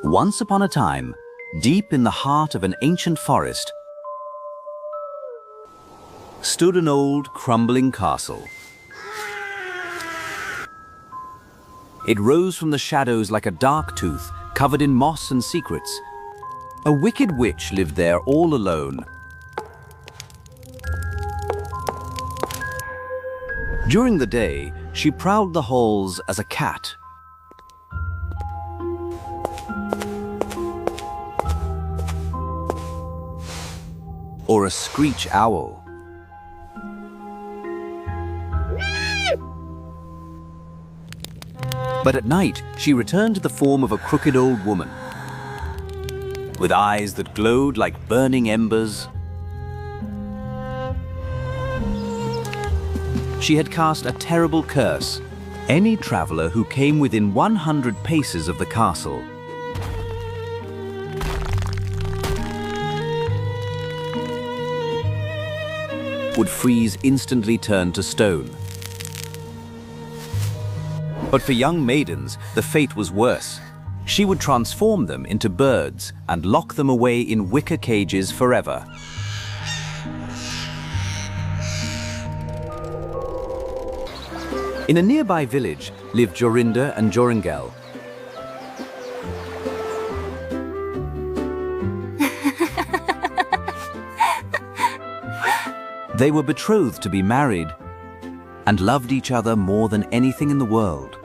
Once upon a time, deep in the heart of an ancient forest, stood an old, crumbling castle. It rose from the shadows like a dark tooth, covered in moss and secrets. A wicked witch lived there all alone. During the day, she prowled the halls as a cat. Or a screech owl. But at night, she returned to the form of a crooked old woman, with eyes that glowed like burning embers. She had cast a terrible curse. Any traveler who came within 100 paces of the castle would freeze, instantly turned to stone. But for young maidens, the fate was worse. She would transform them into birds and lock them away in wicker cages forever. In a nearby village lived Jorinda and Joringel. They were betrothed to be married and loved each other more than anything in the world.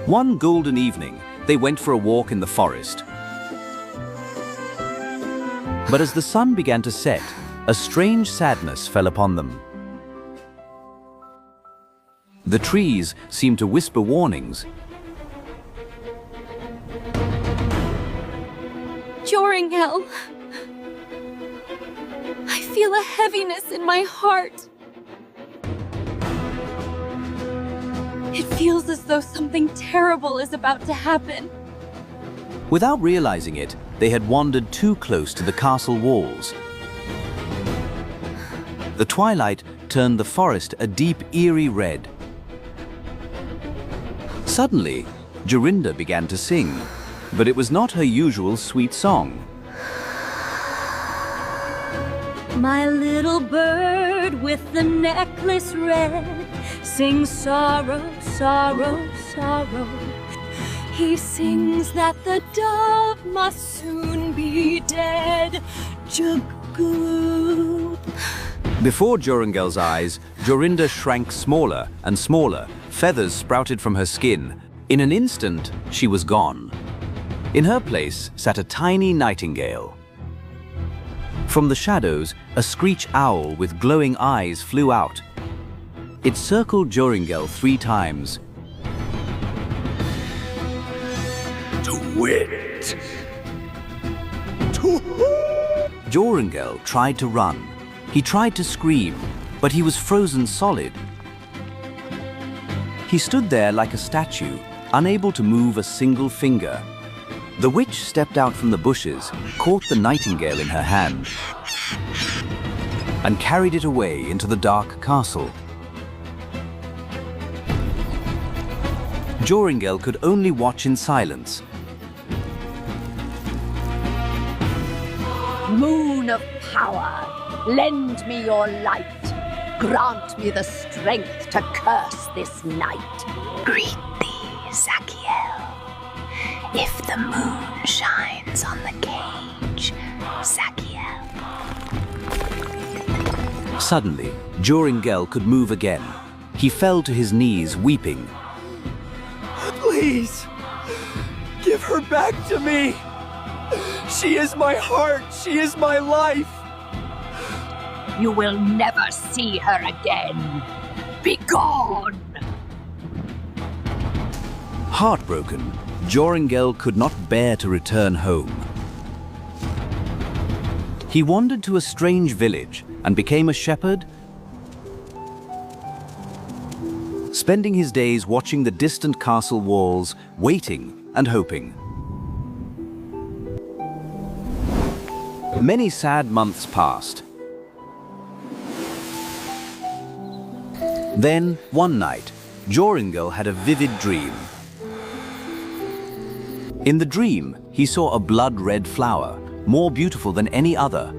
One golden evening, they went for a walk in the forest. But as the sun began to set, a strange sadness fell upon them. The trees seemed to whisper warnings. Joringel, I feel a heaviness in my heart. It feels as though something terrible is about to happen. Without realizing it, they had wandered too close to the castle walls. The twilight turned the forest a deep, eerie red. Suddenly, Jorinda began to sing, but it was not her usual sweet song. My little bird with the necklace red sings sorrow, sorrow, sorrow. He sings that the dove must soon be dead. Jugoo. Before Joringel's eyes, Jorinda shrank smaller and smaller. Feathers sprouted from her skin. In an instant, she was gone. In her place sat a tiny nightingale. From the shadows, a screech owl with glowing eyes flew out. It circled Joringel 3 times. To wit! Joringel tried to run. He tried to scream, but he was frozen solid. He stood there like a statue, unable to move a single finger. The witch stepped out from the bushes, caught the nightingale in her hand, and carried it away into the dark castle. Joringel could only watch in silence. Moon of power, lend me your light. Grant me the strength to curse this night. Greet thee, Zachiel. If the moon shines on the cage, Zachiel. Suddenly, Joringel could move again. He fell to his knees, weeping. Please, give her back to me. She is my heart. She is my life. You will never see her again. Begone! Heartbroken, Joringel could not bear to return home. He wandered to a strange village and became a shepherd, spending his days watching the distant castle walls, waiting and hoping. Many sad months passed. Then, one night, Joringel had a vivid dream. In the dream, he saw a blood-red flower, more beautiful than any other.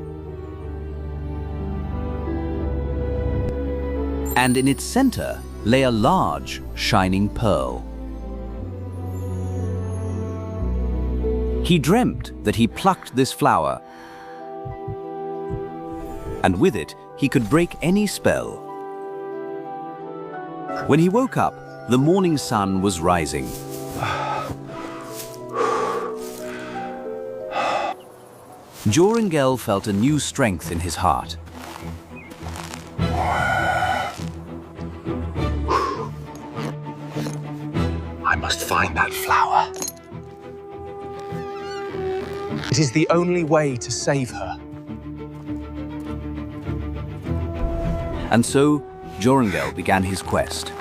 And in its center lay a large, shining pearl. He dreamt that he plucked this flower, and with it, he could break any spell. When he woke up, the morning sun was rising. Joringel felt a new strength in his heart. I must find that flower. It is the only way to save her. And so, Joringel began his quest.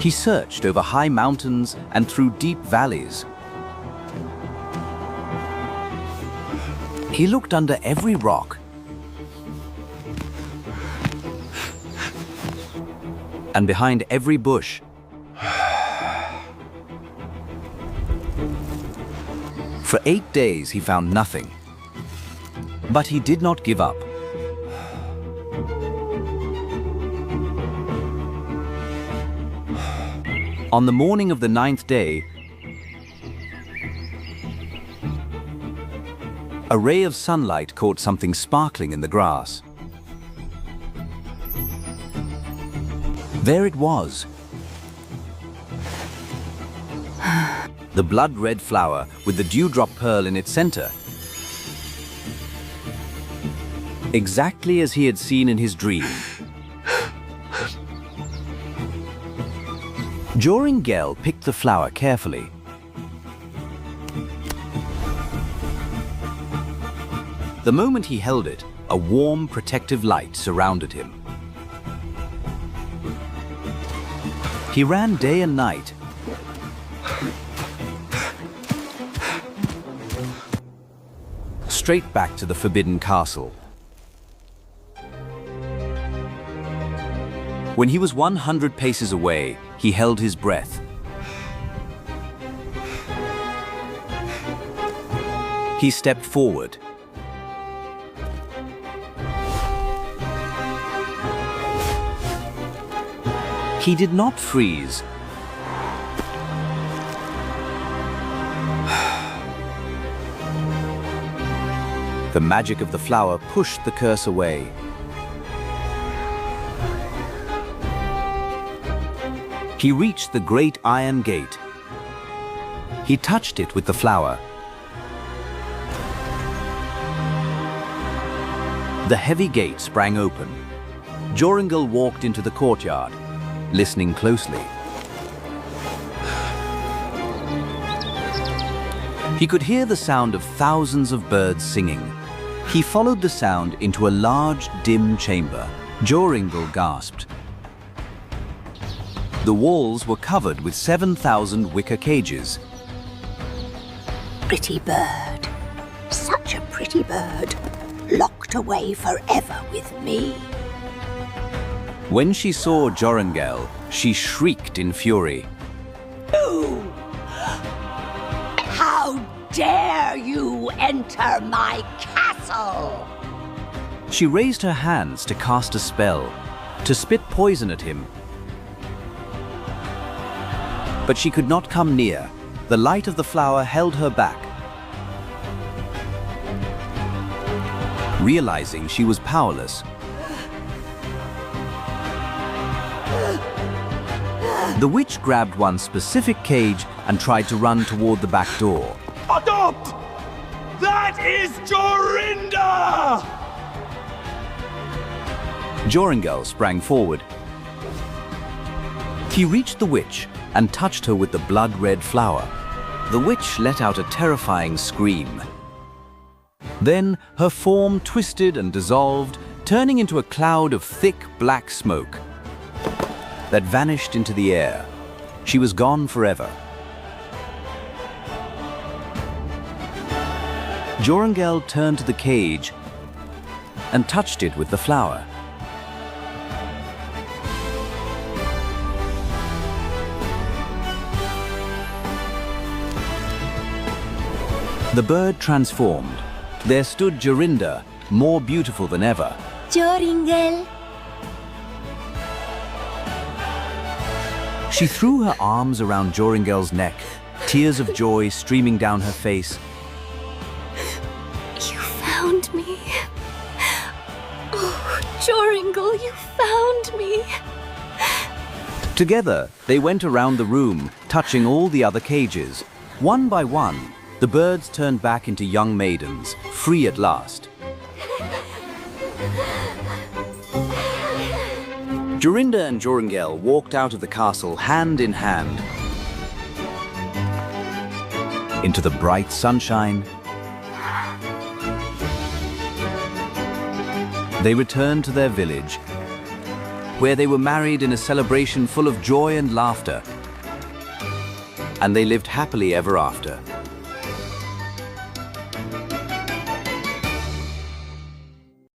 He searched over high mountains and through deep valleys. He looked under every rock and behind every bush. For 8 days he found nothing, but he did not give up. On the morning of the 9th day, a ray of sunlight caught something sparkling in the grass. There it was. The blood-red flower with the dewdrop pearl in its center. Exactly as he had seen in his dream. Joringel picked the flower carefully. The moment he held it, a warm, protective light surrounded him. He ran day and night. Straight back to the forbidden castle. When he was 100 paces away, he held his breath. He stepped forward. He did not freeze. The magic of the flower pushed the curse away. He reached the great iron gate. He touched it with the flower. The heavy gate sprang open. Joringel walked into the courtyard, listening closely. He could hear the sound of thousands of birds singing. He followed the sound into a large, dim chamber. Joringel gasped. The walls were covered with 7,000 wicker cages. Pretty bird, such a pretty bird, locked away forever with me. When she saw Joringel, she shrieked in fury. Ooh! How dare you enter my castle? She raised her hands to cast a spell, to spit poison at him. But she could not come near. The light of the flower held her back. Realizing she was powerless, the witch grabbed one specific cage and tried to run toward the back door. Adopt! That is Jorinda! Joringel sprang forward. He reached the witch and touched her with the blood-red flower. The witch let out a terrifying scream. Then her form twisted and dissolved, turning into a cloud of thick black smoke that vanished into the air. She was gone forever. Joringel turned to the cage and touched it with the flower. The bird transformed. There stood Jorinda, more beautiful than ever. Joringel. She threw her arms around Joringel's neck, tears of joy streaming down her face. You found me. Oh, Joringel, you found me. Together, they went around the room, touching all the other cages. One by one, the birds turned back into young maidens, free at last. Jorinda and Joringel walked out of the castle hand in hand into the bright sunshine. They returned to their village, where they were married in a celebration full of joy and laughter. And they lived happily ever after.